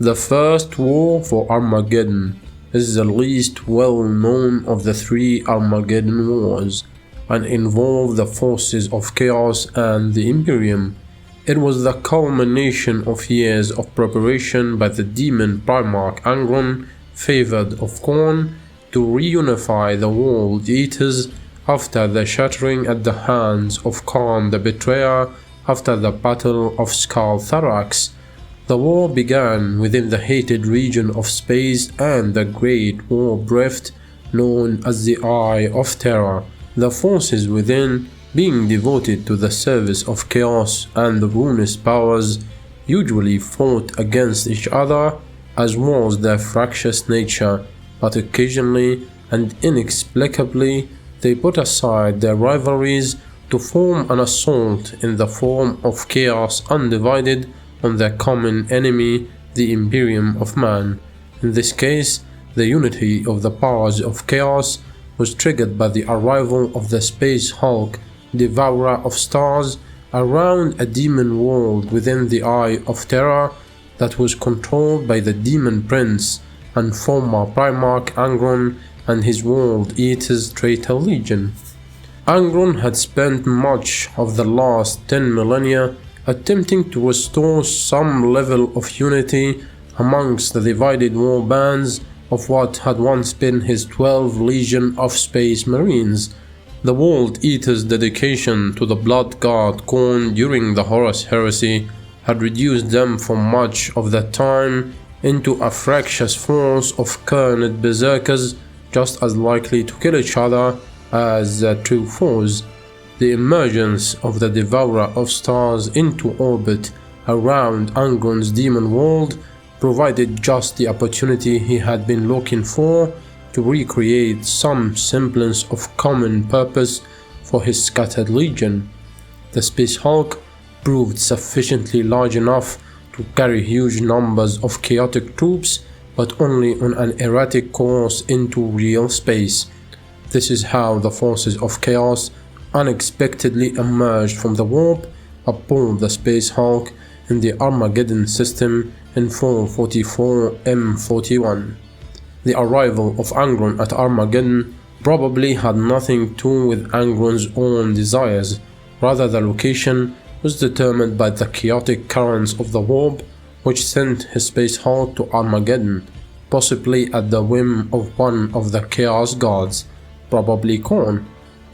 The First War for Armageddon is the least well known of the three Armageddon Wars and involved the forces of Chaos and the Imperium. It was the culmination of years of preparation by the Daemon Primarch Angron, favoured of Khorne, to reunify the World Eaters after the shattering at the hands of Khârn the Betrayer after the Battle of Skalathrax. The war began within the hated region of space and the Great Warp Rift known as the Eye of Terror, the forces within being devoted to the service of Chaos and the ruinous powers usually fought against each other, as was their fractious nature, but occasionally and inexplicably they put aside their rivalries to form an assault in the form of Chaos undivided on their common enemy, the Imperium of Man. In this case, the unity of the powers of Chaos was triggered by the arrival of the Space Hulk, Devourer of Stars, around a demon world within the Eye of Terror that was controlled by the Demon Prince and former Primarch Angron and his World Eaters traitor legion. Angron had spent much of the last 10 millennia attempting to restore some level of unity amongst the divided war bands of what had once been his 12 Legion of Space Marines. The World Eaters' dedication to the blood god Khorne during the Horus Heresy had reduced them for much of that time into a fractious force of Khârn berserkers just as likely to kill each other as their true foes. The emergence of the Devourer of Stars into orbit around Angron's demon world provided just the opportunity he had been looking for to recreate some semblance of common purpose for his scattered legion. The Space Hulk proved sufficiently large enough to carry huge numbers of chaotic troops, but only on an erratic course into real space. This is how the forces of Chaos unexpectedly emerged from the warp aboard the Space Hulk in the Armageddon system in 444 M41. The arrival of Angron at Armageddon probably had nothing to do with Angron's own desires. Rather, the location was determined by the chaotic currents of the warp, which sent his Space Hulk to Armageddon, possibly at the whim of one of the Chaos gods, probably Khorne,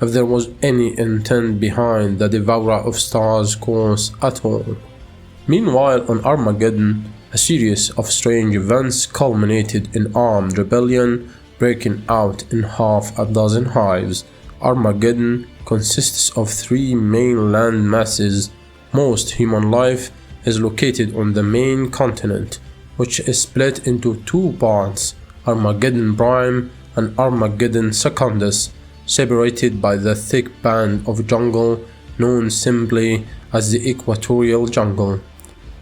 if there was any intent behind the Devourer of Stars course at all. Meanwhile, on Armageddon, a series of strange events culminated in armed rebellion breaking out in half a dozen hives. Armageddon consists of three main land masses. Most human life is located on the main continent, which is split into two parts, Armageddon Prime and Armageddon Secundus, separated by the thick band of jungle known simply as the Equatorial Jungle.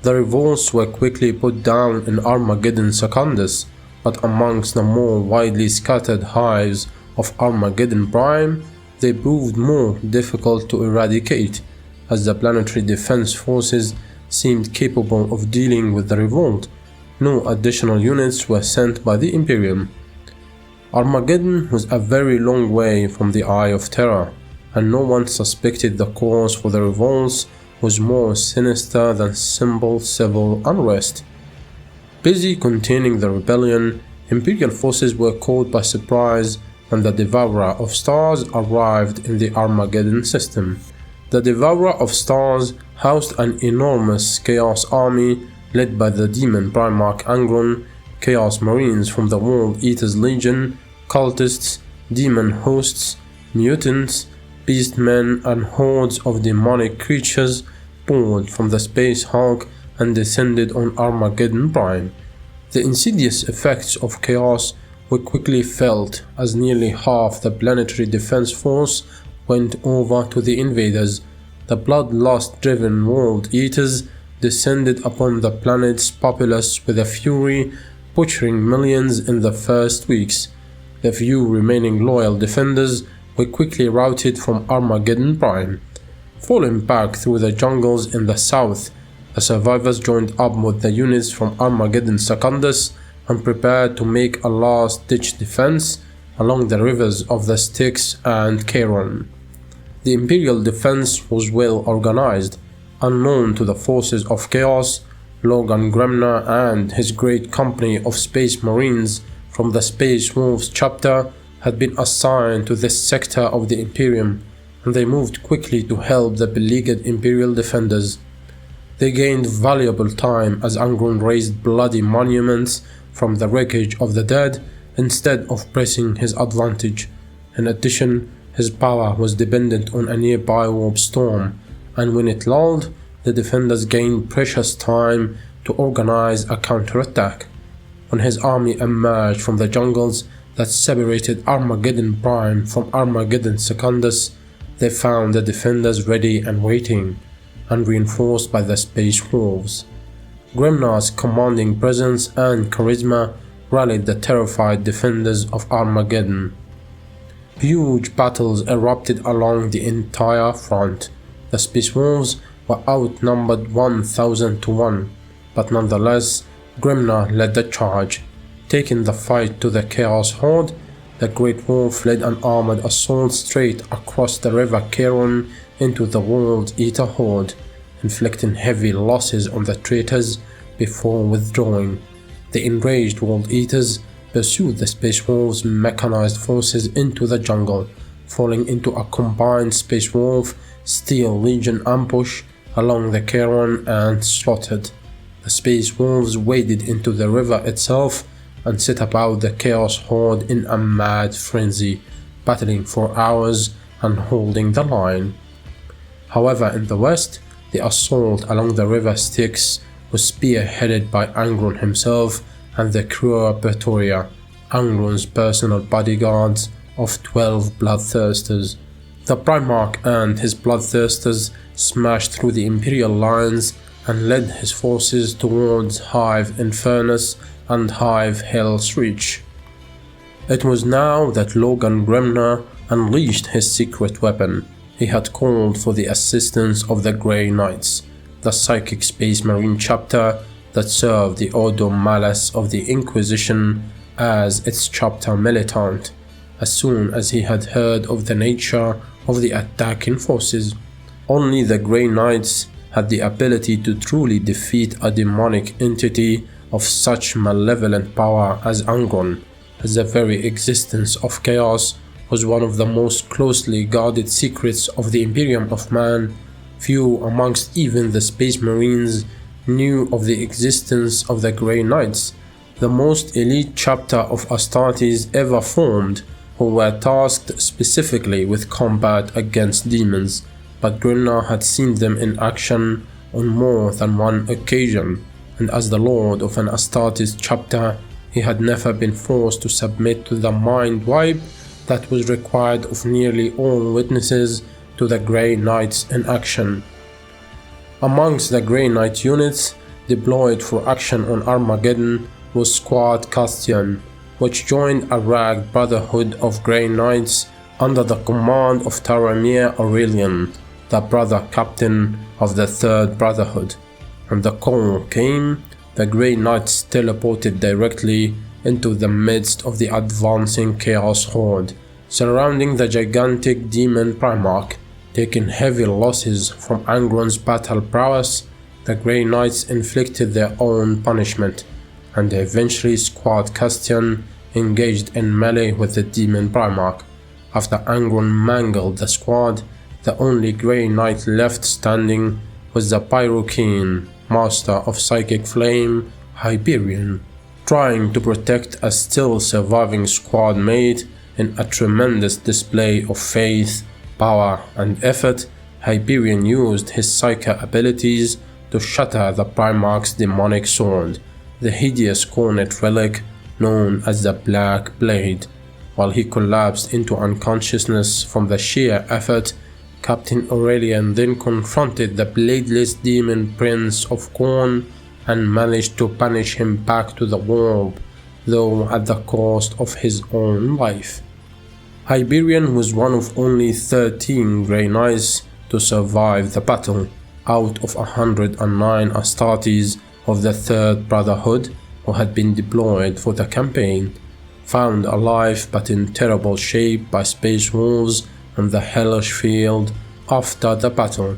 The revolts were quickly put down in Armageddon Secundus, but amongst the more widely scattered hives of Armageddon Prime, they proved more difficult to eradicate, as the planetary defense forces seemed capable of dealing with the revolt. No additional units were sent by the Imperium. Armageddon was a very long way from the Eye of Terror, and no one suspected the cause for the revolts was more sinister than simple civil unrest. Busy containing the rebellion, Imperial forces were caught by surprise when the Devourer of Stars arrived in the Armageddon system. The Devourer of Stars housed an enormous Chaos army led by the Daemon Primarch Angron, Chaos Marines from the World Eaters Legion, cultists, demon hosts, mutants, beastmen, and hordes of demonic creatures poured from the Space Hulk and descended on Armageddon Prime. The insidious effects of Chaos were quickly felt as nearly half the planetary defense force went over to the invaders. The bloodlust-driven World Eaters descended upon the planet's populace with a fury, butchering millions in the first weeks. The few remaining loyal defenders were quickly routed from Armageddon Prime. Falling back through the jungles in the south, The survivors joined up with the units from Armageddon Secundus and prepared to make a last-ditch defense along the rivers of the Styx and Khârn. The Imperial defense was well organized. Unknown to the forces of chaos, Logan Gremnar and his great company of Space Marines from the Space Wolves chapter had been assigned to this sector of the Imperium, and they moved quickly to help the beleaguered Imperial defenders. They gained valuable time as Angron raised bloody monuments from the wreckage of the dead instead of pressing his advantage. In addition, his power was dependent on a nearby warp storm, and when it lulled, the defenders gained precious time to organize a counterattack. When his army emerged from the jungles that separated Armageddon Prime from Armageddon Secundus, they found the defenders ready and waiting, and reinforced by the Space Wolves. Gremnar's commanding presence and charisma rallied the terrified defenders of Armageddon. Huge battles erupted along the entire front. The Space Wolves were outnumbered 1,000 to 1, but nonetheless, Gremnar led the charge. Taking the fight to the Chaos Horde, the Great Wolf led an armored assault straight across the river Khârn into the World Eater Horde, inflicting heavy losses on the traitors before withdrawing. The enraged World Eaters pursued the Space Wolves' mechanized forces into the jungle, falling into a combined Space Wolf Steel Legion ambush along the Khârn and slaughtered. The Space Wolves waded into the river itself and set about the Chaos Horde in a mad frenzy, battling for hours and holding the line. However, in the west, the assault along the river Styx was spearheaded by Angron himself and the Khârn the Betrayer, Angron's personal bodyguards of 12 bloodthirsters. The Primarch and his bloodthirsters smashed through the Imperial lines and led his forces towards Hive Infernus and Hive Hell's Reach. It was now that Logan Gremnar unleashed his secret weapon. He had called for the assistance of the Grey Knights, the psychic Space Marine chapter that served the Ordo Malus of the Inquisition as its chapter militant, as soon as he had heard of the nature of the attacking forces. Only the Grey Knights had the ability to truly defeat a demonic entity of such malevolent power as Angron, as the very existence of chaos was one of the most closely guarded secrets of the Imperium of Man. Few amongst even the Space Marines knew of the existence of the Grey Knights, the most elite chapter of Astartes ever formed, who were tasked specifically with combat against demons, but Gremnar had seen them in action on more than one occasion, and as the lord of an Astartes chapter, he had never been forced to submit to the mind wipe that was required of nearly all witnesses to the Grey Knights in action. Amongst the Grey Knight units deployed for action on Armageddon was Squad Castian, which joined a ragged brotherhood of Grey Knights under the command of Taramir Aurelian, the brother captain of the Third Brotherhood. When the call came, the Grey Knights teleported directly into the midst of the advancing Chaos Horde, surrounding the gigantic Daemon Primarch. Taking heavy losses from Angron's battle prowess, the Grey Knights inflicted their own punishment, and eventually Squad Castian engaged in melee with the Daemon Primarch. After Angron mangled the squad, the only Grey Knight left standing was the Pyrokean, master of Psychic Flame, Hyperion. Trying to protect a still surviving squad mate in a tremendous display of faith, power and effort, Hyperion used his Psyker abilities to shatter the Primarch's demonic sword, the hideous cornet relic known as the Black Blade. While he collapsed into unconsciousness from the sheer effort, Captain Aurelian then confronted the bladeless demon prince of Khorne and managed to banish him back to the world, though at the cost of his own life. Hyperion was one of only 13 Grey Knights to survive the battle. out of 109 Astartes of the Third Brotherhood who had been deployed for the campaign, found alive but in terrible shape by space wolves on the hellish field after the battle.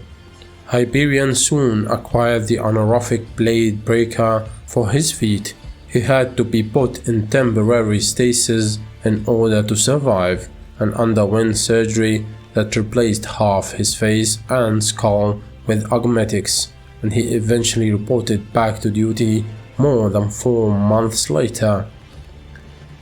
Hyperion soon acquired the honorific Blade Breaker for his feat. He had to be put in temporary stasis in order to survive, and underwent surgery that replaced half his face and skull with augmetics, and he eventually reported back to duty more than 4 months later.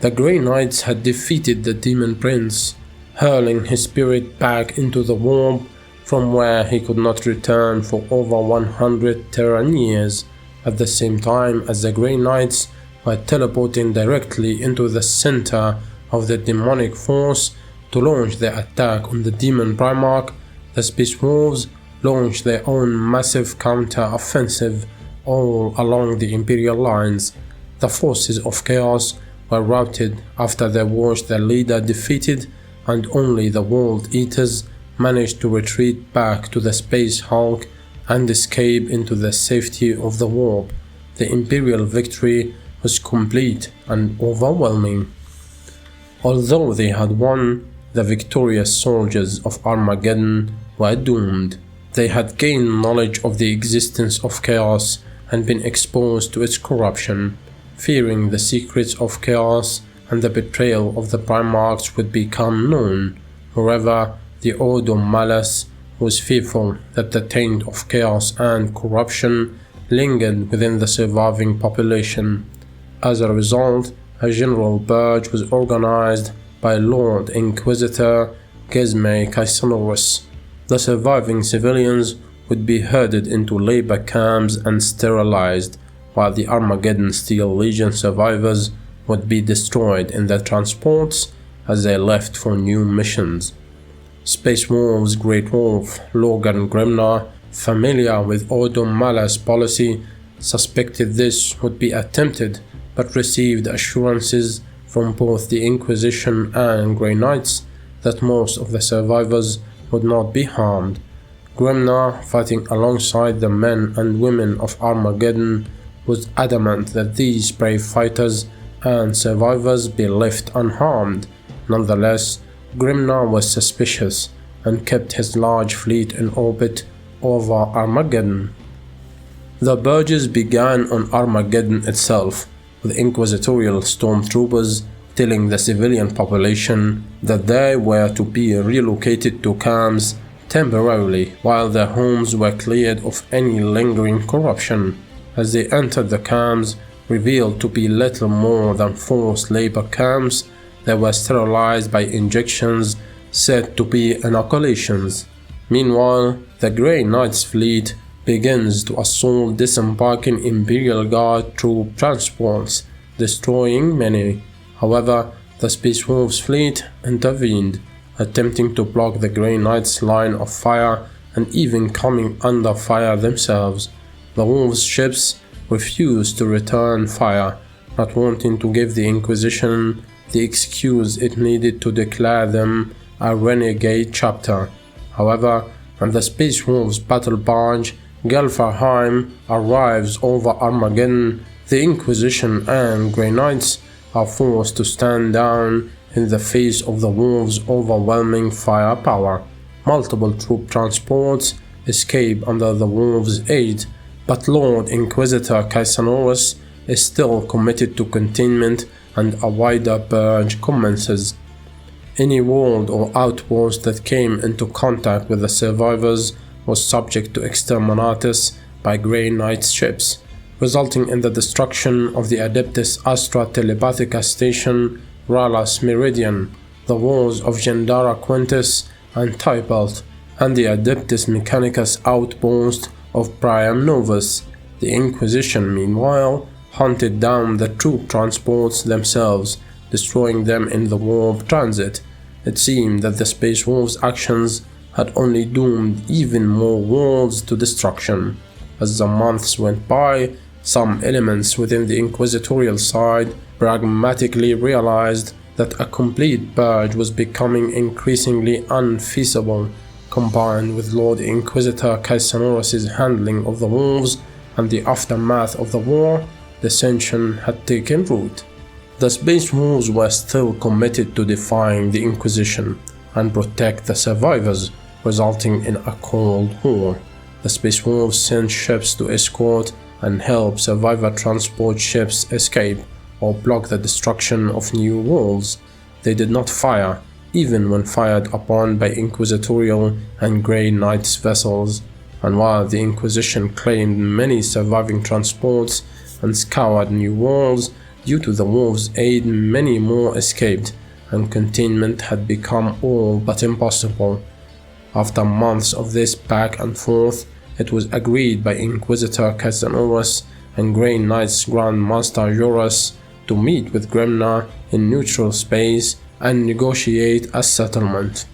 The Grey Knights had defeated the Demon Prince, hurling his spirit back into the warp from where he could not return for over 100 Terran years, at the same time as the Grey Knights were teleporting directly into the center of the demonic force to launch their attack on the Daemon Primarch. The Space Wolves launched their own massive counter-offensive all along the Imperial lines. The forces of Chaos were routed after they watched their leader defeated, and only the World Eaters managed to retreat back to the Space Hulk and escape into the safety of the warp. The Imperial victory was complete and overwhelming. Although they had won, the victorious soldiers of Armageddon were doomed. They had gained knowledge of the existence of Chaos and been exposed to its corruption. Fearing the secrets of Chaos and the betrayal of the Primarchs would become known. Moreover, the Ordo Malus was fearful that the taint of chaos and corruption lingered within the surviving population. As a result, a general purge was organized by Lord Inquisitor Gesme Caesanorus. The surviving civilians would be herded into labor camps and sterilized, while the Armageddon Steel Legion survivors would be destroyed in their transports as they left for new missions. Space Wolves Great Wolf Logan Grimnar, familiar with Ordo Malus policy, suspected this would be attempted, but received assurances from both the Inquisition and Grey Knights that most of the survivors would not be harmed. Grimnar, fighting alongside the men and women of Armageddon, was adamant that these brave fighters and survivors be left unharmed. Nonetheless, Grimnar was suspicious and kept his large fleet in orbit over Armageddon. The purges began on Armageddon itself, with inquisitorial stormtroopers telling the civilian population that they were to be relocated to camps temporarily while their homes were cleared of any lingering corruption. As they entered the camps, revealed to be little more than forced labor camps, they were sterilized by injections said to be inoculations. Meanwhile, the Grey Knights fleet begins to assault disembarking Imperial Guard troop transports, destroying many. However, the Space Wolves fleet intervened, attempting to block the Grey Knights' line of fire and even coming under fire themselves. The Wolves' ships refused to return fire, not wanting to give the Inquisition the excuse it needed to declare them a renegade chapter. However, when the Space Wolves battle barge Gelfarheim arrives over Armageddon, the Inquisition and Grey Knights are forced to stand down in the face of the Wolves' overwhelming firepower. Multiple troop transports escape under the Wolves' aid, but Lord Inquisitor Caesanorus is still committed to containment, and a wider purge commences. Any world or outpost that came into contact with the survivors was subject to exterminatus by Grey Knights ships, resulting in the destruction of the Adeptus Astra Telepathica Station, Ralas Meridian, the walls of Gendara Quintus and Typalt, and the Adeptus Mechanicus outpost of Priam Novus. The Inquisition, meanwhile, hunted down the troop transports themselves, destroying them in the warp transit. It seemed that the Space Wolves' actions had only doomed even more worlds to destruction. As the months went by, some elements within the inquisitorial side pragmatically realized that a complete purge was becoming increasingly unfeasible. combined with Lord Inquisitor Caesarius' handling of the wolves and the aftermath of the war, dissension had taken root. The Space Wolves were still committed to defying the Inquisition and protect the survivors, resulting in a Cold War. The Space Wolves sent ships to escort and help survivor transport ships escape or block the destruction of new walls. They did not fire, even when fired upon by Inquisitorial and Grey Knights vessels, and while the Inquisition claimed many surviving transports and scoured new walls, due to the wolves' aid many more escaped, and containment had become all but impossible. After months of this back and forth, it was agreed by Inquisitor Caesarius and Grey Knights Grand Master Joras to meet with Gremna in neutral space and negotiate a settlement.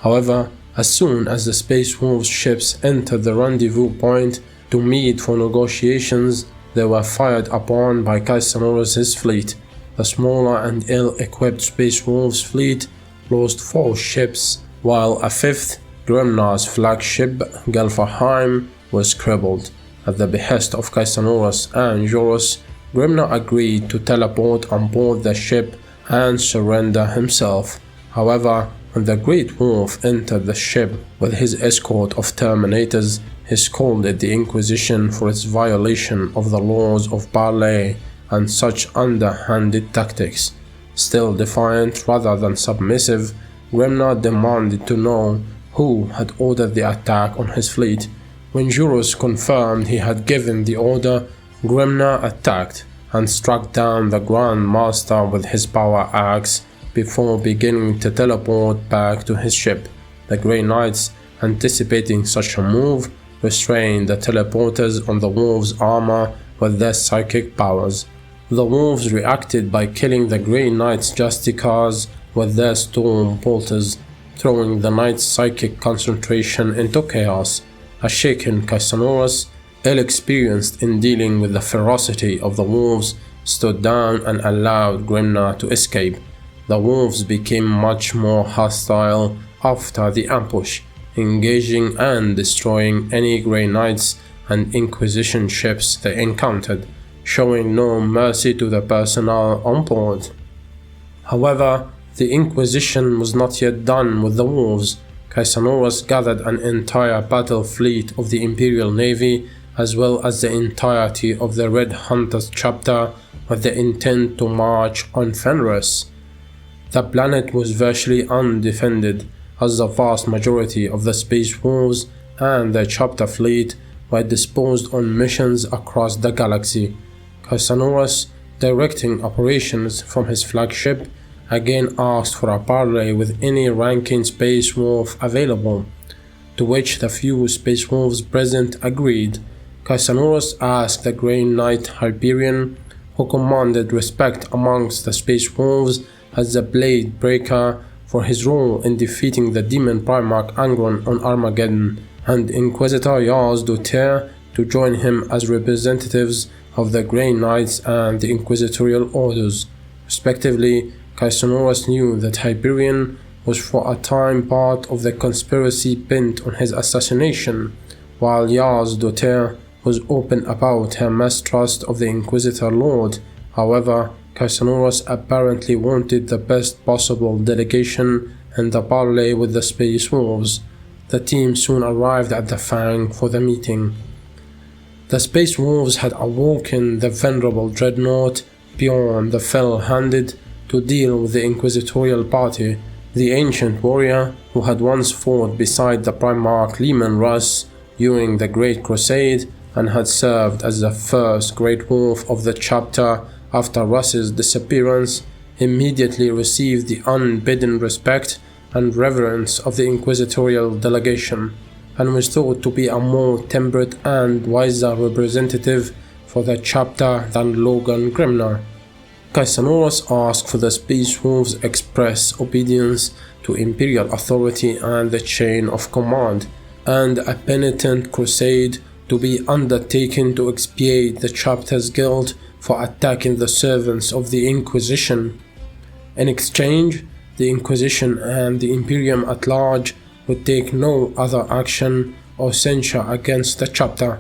However, as soon as the Space Wolves ships entered the rendezvous point to meet for negotiations, they were fired upon by Caesarius' fleet. The smaller and ill-equipped Space Wolves fleet lost 4 ships, while a 5th, Gremna's flagship Gelferheim, was crippled. At the behest of Caesarius and Joras, Gremna agreed to teleport on board the ship and surrender himself. However, when the Great Wolf entered the ship with his escort of Terminators, he scolded the Inquisition for its violation of the laws of parley and such underhanded tactics. Still defiant rather than submissive, Gremna demanded to know who had ordered the attack on his fleet. When Joras confirmed he had given the order, Gremna attacked and struck down the Grand Master with his power axe before beginning to teleport back to his ship. The Grey Knights, anticipating such a move, restrained the teleporters on the wolves' armor with their psychic powers. The wolves reacted by killing the Grey Knights' Justicars with their storm bolters, throwing the Knights' psychic concentration into chaos. A shaken Caesarius, ill-experienced in dealing with the ferocity of the wolves, stood down and allowed Gremna to escape. The wolves became much more hostile after the ambush, engaging and destroying any Grey Knights and Inquisition ships they encountered, showing no mercy to the personnel on board. However, the Inquisition was not yet done with the wolves. Caesarius gathered an entire battle fleet of the Imperial Navy as well as the entirety of the Red Hunters chapter with the intent to march on Fenris. The planet was virtually undefended, as the vast majority of the Space Wolves and their chapter fleet were disposed on missions across the galaxy. Caesarius, directing operations from his flagship, again asked for a parley with any ranking Space Wolf available, to which the few Space Wolves present agreed. Caesarius asked the Grey Knight Hyperion, who commanded respect amongst the Space Wolves as the Blade Breaker, for his role in defeating the Daemon Primarch Angron on Armageddon, and Inquisitor Yaz Doter to join him as representatives of the Grey Knights and the Inquisitorial Orders, respectively. Caesarius knew that Hyperion was for a time part of the conspiracy bent on his assassination, while Yaz Doter was open about her mistrust of the Inquisitor Lord. However, Caesarius apparently wanted the best possible delegation and the parley with the Space Wolves. The team soon arrived at the Fang for the meeting. The Space Wolves had awoken the venerable dreadnought Bjorn the Fell-Handed to deal with the Inquisitorial party, the ancient warrior who had once fought beside the Primarch Leman Russ during the Great Crusade and had served as the first Great Wolf of the chapter after Russ's disappearance, immediately received the unbidden respect and reverence of the Inquisitorial delegation, and was thought to be a more temperate and wiser representative for the chapter than Logan Gremna. Caesarius asked for the Space Wolves' express obedience to Imperial authority and the chain of command, and a penitent crusade to be undertaken to expiate the chapter's guilt for attacking the servants of the Inquisition. In exchange, the Inquisition and the Imperium at large would take no other action or censure against the chapter,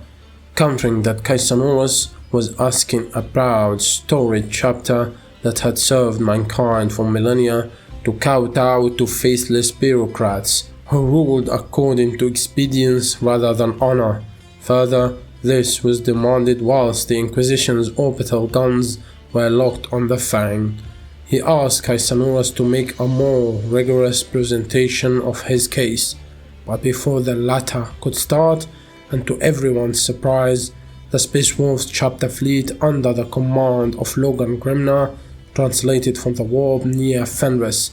countering that Caesarius was asking a proud, storied chapter that had served mankind for millennia to kowtow to faceless bureaucrats who ruled according to expedience rather than honor. Further, this was demanded whilst the Inquisition's orbital guns were locked on the Fang. He asked Caesarius to make a more rigorous presentation of his case, but before the latter could start, and to everyone's surprise, the Space Wolves chapter fleet under the command of Logan Grimnar translated from the warp near Fenris.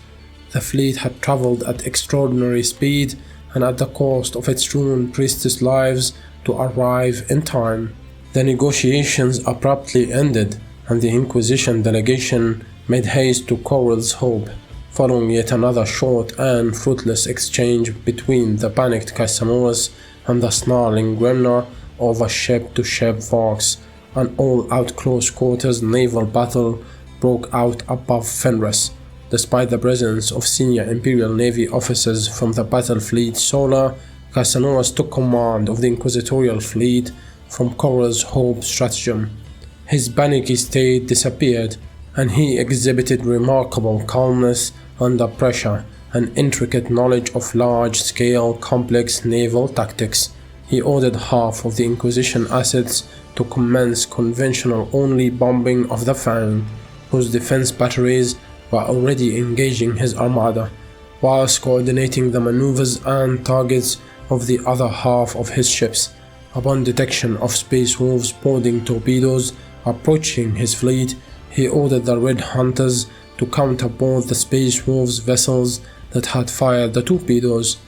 The fleet had travelled at extraordinary speed and at the cost of its ruined priestess lives to arrive in time. The negotiations abruptly ended, and the Inquisition delegation made haste to Coral's Hope, following yet another short and fruitless exchange between the panicked Caesarius and the snarling Grimnar over ship-to-ship walks. An all-out close-quarters naval battle broke out above Fenris. Despite the presence of senior Imperial Navy officers from the battle fleet Solar, Caesarius took command of the Inquisitorial fleet from Coral's Hope stratagem. His panicky state disappeared, and he exhibited remarkable calmness under pressure and intricate knowledge of large-scale, complex naval tactics. He ordered half of the Inquisition assets to commence conventional-only bombing of the Fang, whose defense batteries were already engaging his armada, whilst coordinating the maneuvers and targets of the other half of his ships. Upon detection of Space Wolves boarding torpedoes approaching his fleet, he ordered the Red Hunters to counterboard the Space Wolves vessels that had fired the torpedoes.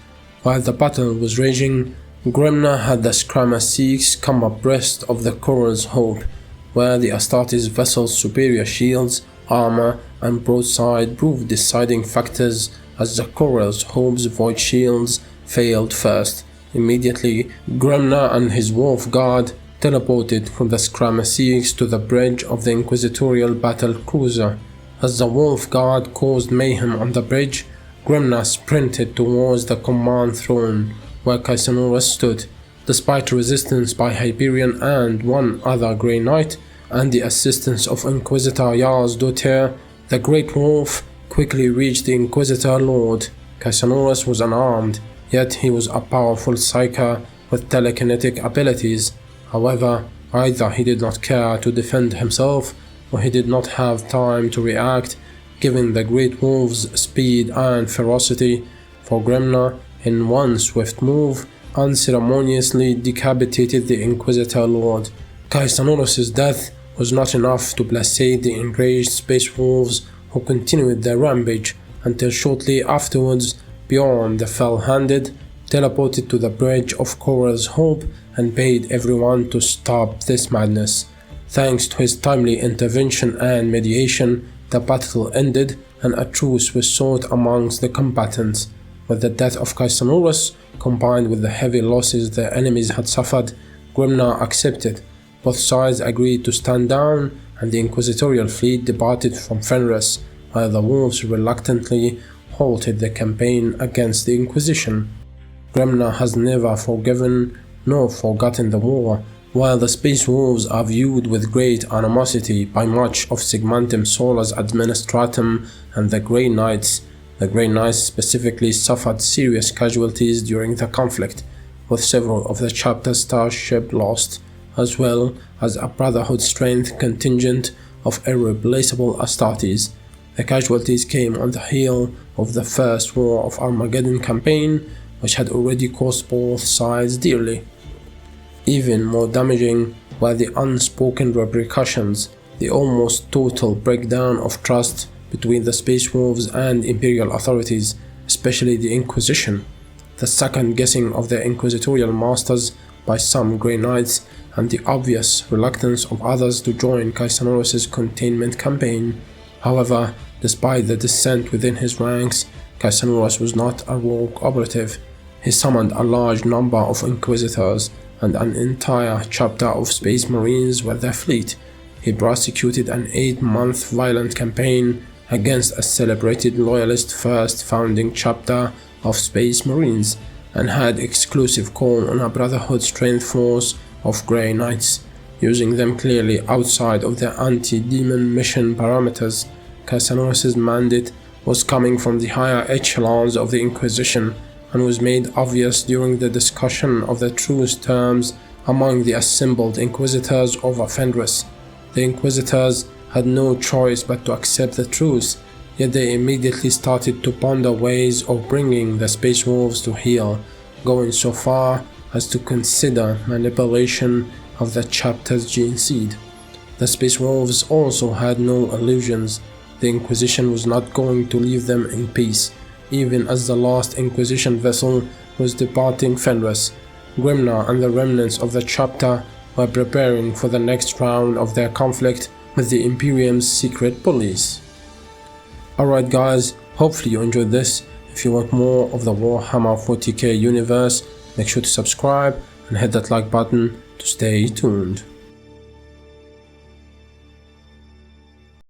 While the battle was raging, Grimnar had the Skrammer come abreast of the Coral's Hope, where the Astartes vessel's superior shields, armor, and broadside proved deciding factors as the Coral's Hope's void shields failed first. Immediately, Grimnar and his Wolf Guard teleported from the Skrammer to the bridge of the Inquisitorial battle cruiser. As the Wolf Guard caused mayhem on the bridge, Grimnar sprinted towards the command throne, where Caesarius stood. Despite resistance by Hyperion and one other Grey Knight, and the assistance of Inquisitor Jarl's daughter, the Great Wolf quickly reached the Inquisitor Lord. Caesarius was unarmed, yet he was a powerful psyker with telekinetic abilities. However, either he did not care to defend himself, or he did not have time to react, given the Great Wolf's speed and ferocity, for Grimnar, in one swift move, unceremoniously decapitated the Inquisitor Lord. Caesarius' death was not enough to placate the enraged Space Wolves, who continued their rampage until shortly afterwards Bjorn the Fell-Handed teleported to the bridge of Coral's Hope and bade everyone to stop this madness. Thanks to his timely intervention and mediation, the battle ended and a truce was sought amongst the combatants. With the death of Caesarius, combined with the heavy losses their enemies had suffered, Grimnar accepted. Both sides agreed to stand down, and the Inquisitorial fleet departed from Fenris, while the Wolves reluctantly halted the campaign against the Inquisition. Grimnar has never forgiven nor forgotten the war, while the Space Wolves are viewed with great animosity by much of Sigmantum Solar's administratum and the Grey Knights. The Grey Knights specifically suffered serious casualties during the conflict, with several of the chapter's starship lost, as well as a Brotherhood strength contingent of irreplaceable Astartes. The casualties came on the heel of the First War of Armageddon campaign, which had already cost both sides dearly. Even more damaging were the unspoken repercussions, the almost total breakdown of trust between the Space Wolves and Imperial authorities, especially the Inquisition, the second-guessing of the Inquisitorial masters by some Grey Knights, and the obvious reluctance of others to join Caesarius' containment campaign. However, despite the dissent within his ranks, Caesarius was not a rogue operative. He summoned a large number of Inquisitors and an entire chapter of Space Marines with their fleet. He prosecuted an 8-month violent campaign against a celebrated loyalist first founding chapter of Space Marines and had exclusive call on a Brotherhood strength force of Grey Knights, using them clearly outside of the anti-demon mission parameters. Cassanoris's mandate was coming from the higher echelons of the Inquisition and was made obvious during the discussion of the truce terms among the assembled Inquisitors over Fenris. The Inquisitors had no choice but to accept the truce, yet they immediately started to ponder ways of bringing the Space Wolves to heel, going so far as to consider manipulation of the chapter's gene seed. The Space Wolves also had no illusions. The Inquisition was not going to leave them in peace, even as the last Inquisition vessel was departing Fenris. Grimnar and the remnants of the chapter were preparing for the next round of their conflict with the Imperium's secret police. Alright guys, hopefully you enjoyed this. If you want more of the Warhammer 40k universe, make sure to subscribe and hit that like button to stay tuned.